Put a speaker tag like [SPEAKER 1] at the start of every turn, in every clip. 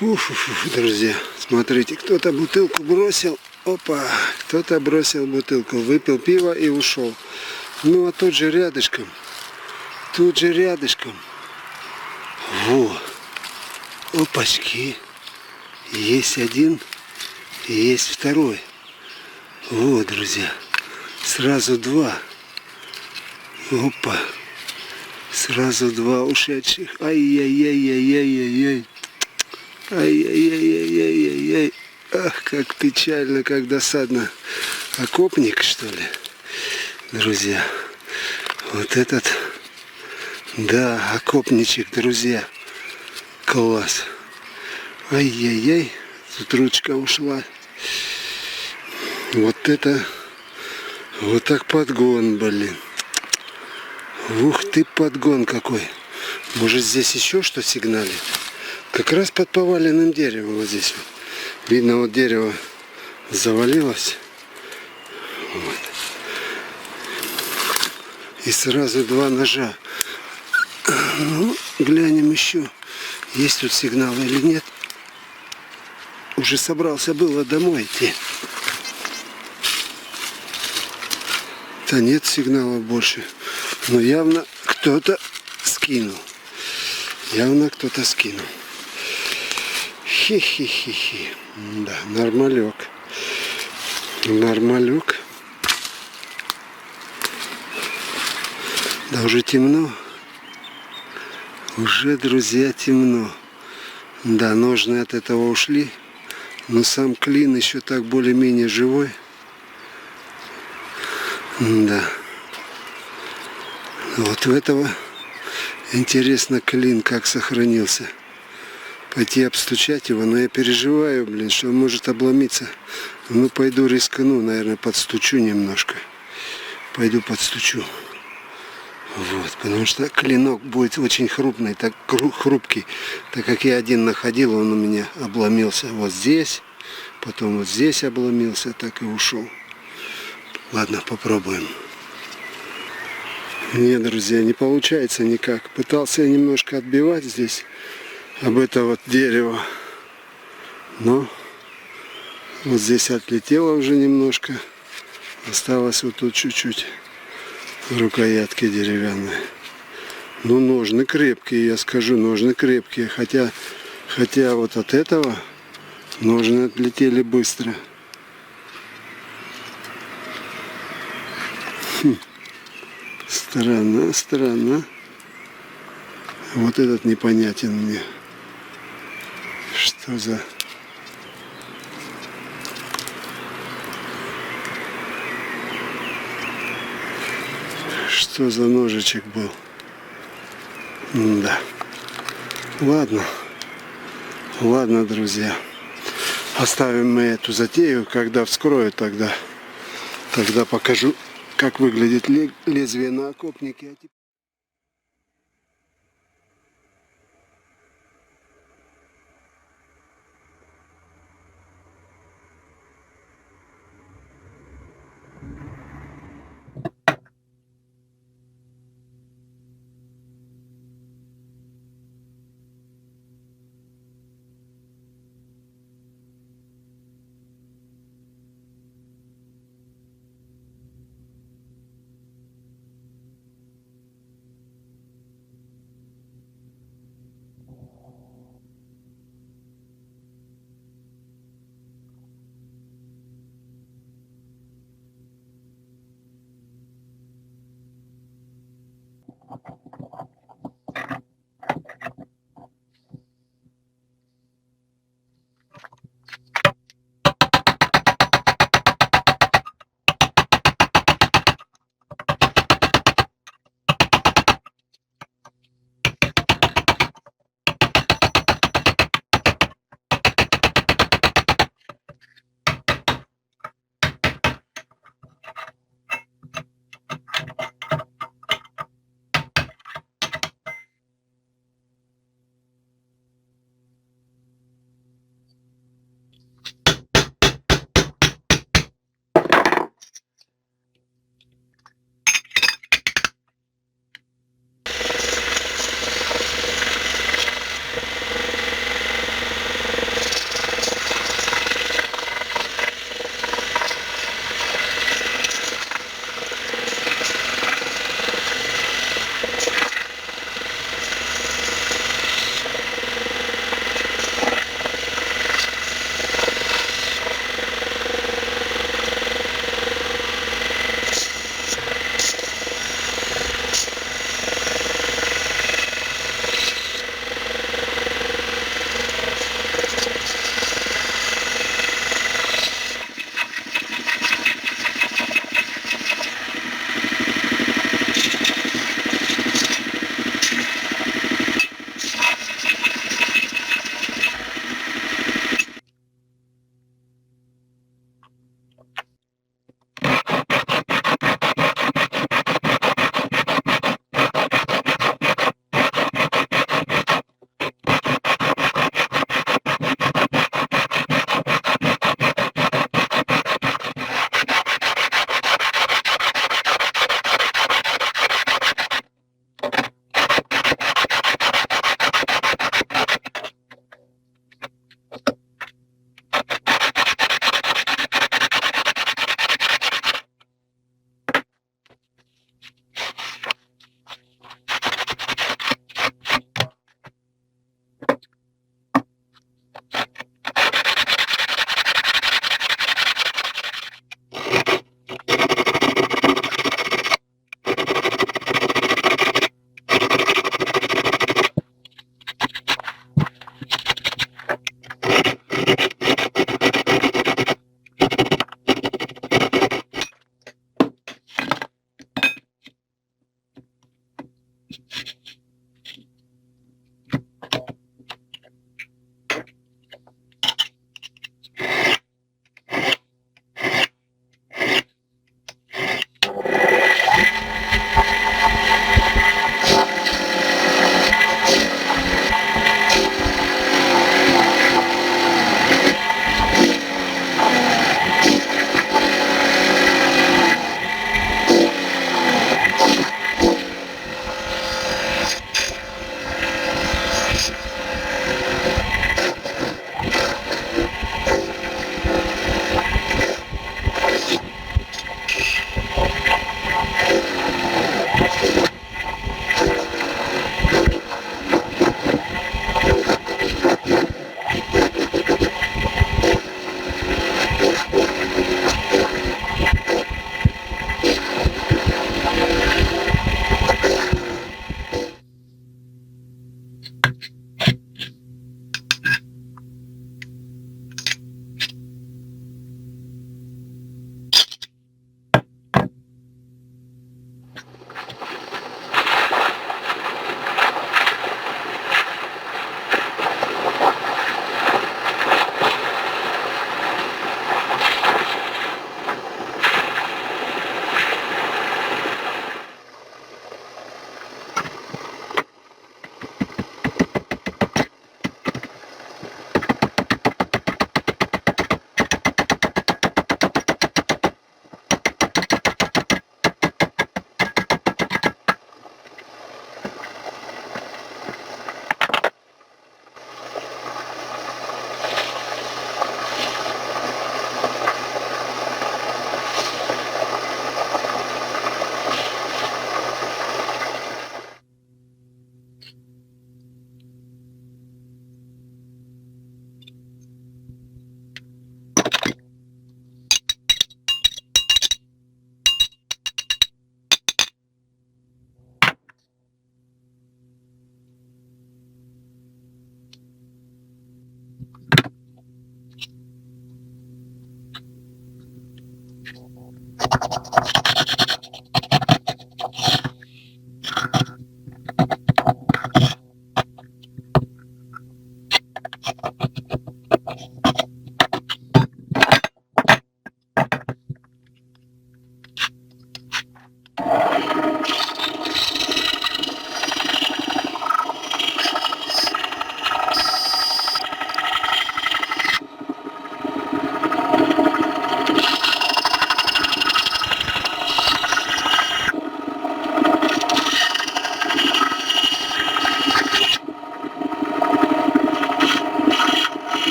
[SPEAKER 1] Уф, друзья, смотрите, кто-то бутылку бросил. Опа, кто-то бросил бутылку, выпил пиво и ушел. Ну а тут же рядышком, во, опачки, есть один, есть второй. Вот, друзья, сразу два. Опа, сразу два ушедших. Ай-яй-яй-яй-яй-яй-яй. Ай-яй-яй-яй-яй-яй. Ах, как печально, как досадно. Окопник, что ли, друзья? Вот этот, да, окопничек, друзья. Класс. Ай-яй-яй, тут ручка ушла. Вот это, вот так подгон, блин. Ух ты, подгон какой. Может, здесь еще что сигналит? Как раз под поваленным деревом вот здесь вот. Видно, вот дерево завалилось. Вот. И сразу два ножа. Ну, глянем еще, есть тут сигнал или нет. Уже собрался было домой идти. Да нет сигнала больше. Но явно кто-то скинул. Явно кто-то скинул. Хи-хи-хи-хи. Да, нормалек. Нормалек. Да уже темно. Уже, друзья, темно. Да, ножны от этого ушли. Но сам клин еще так более-менее живой. Да. Вот у этого интересно клин как сохранился. Пойти обстучать его, но я переживаю, блин, что он может обломиться. Ну, пойду рискну, наверное, подстучу немножко. Пойду подстучу. Вот, потому что клинок будет очень хрупный, так хрупкий. Так как я один находил, он у меня обломился вот здесь, потом вот здесь обломился, так и ушел. Ладно, попробуем. Нет, друзья, не получается никак. Пытался я немножко отбивать здесь об это вот дерево, но вот здесь отлетело уже немножко. Осталось вот тут чуть-чуть рукоятки деревянные. Ну, ножны крепкие, я скажу, ножны крепкие. Хотя вот от этого ножны отлетели быстро. Странно, странно. Вот этот непонятен мне. Что за... Что за ножичек был? Да. Ладно. Ладно, друзья. Оставим мы эту затею. Когда вскрою, тогда покажу, как выглядит лезвие на окопнике.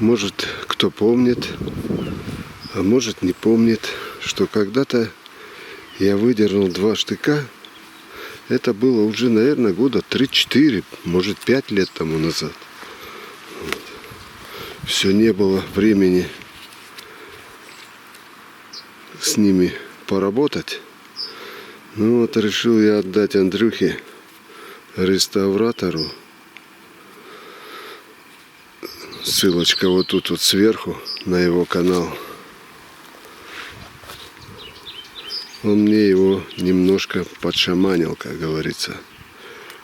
[SPEAKER 1] Может, кто помнит, а может, не помнит, что когда-то я выдернул 2 штыка Это было уже, наверное, года 3-4, может 5 лет тому назад. Вот. Все не было времени с ними поработать. Ну вот решил я отдать Андрюхе, реставратору. Ссылочка вот тут вот сверху на его канал. Он мне его немножко подшаманил, как говорится.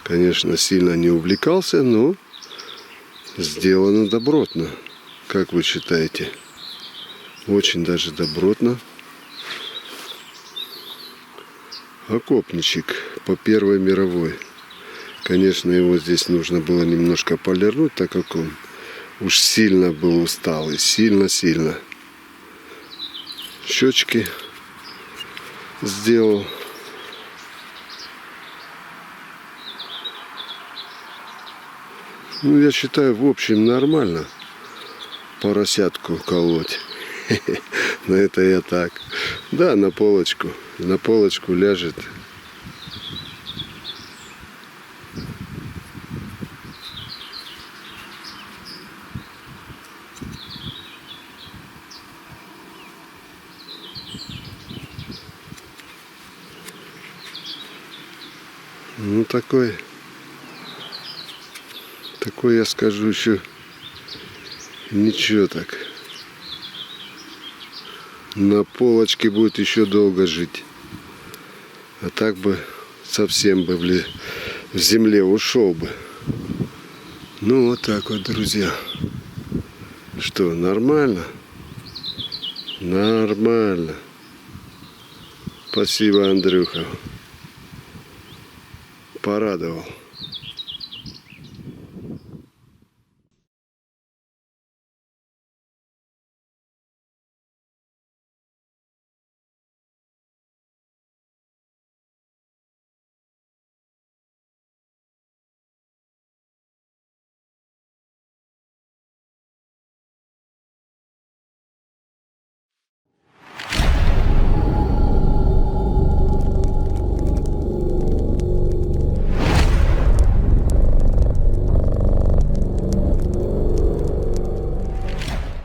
[SPEAKER 1] Конечно, сильно не увлекался, но сделано добротно. Как вы считаете? Очень даже добротно. Окопничек по Первой мировой. Конечно, его здесь нужно было немножко полирнуть, так как он уж сильно был усталый. Сильно-сильно. Щечки сделал. Ну, я считаю, в общем, нормально поросятку колоть. Но это я так. Да, на полочку. На полочку ляжет. Ну, такой, я скажу, еще ничего так. На полочке будет еще долго жить. А так бы совсем бы в земле ушел бы. Ну, вот так вот, друзья. Что, нормально? Нормально. Спасибо, Андрюха. Порадовал.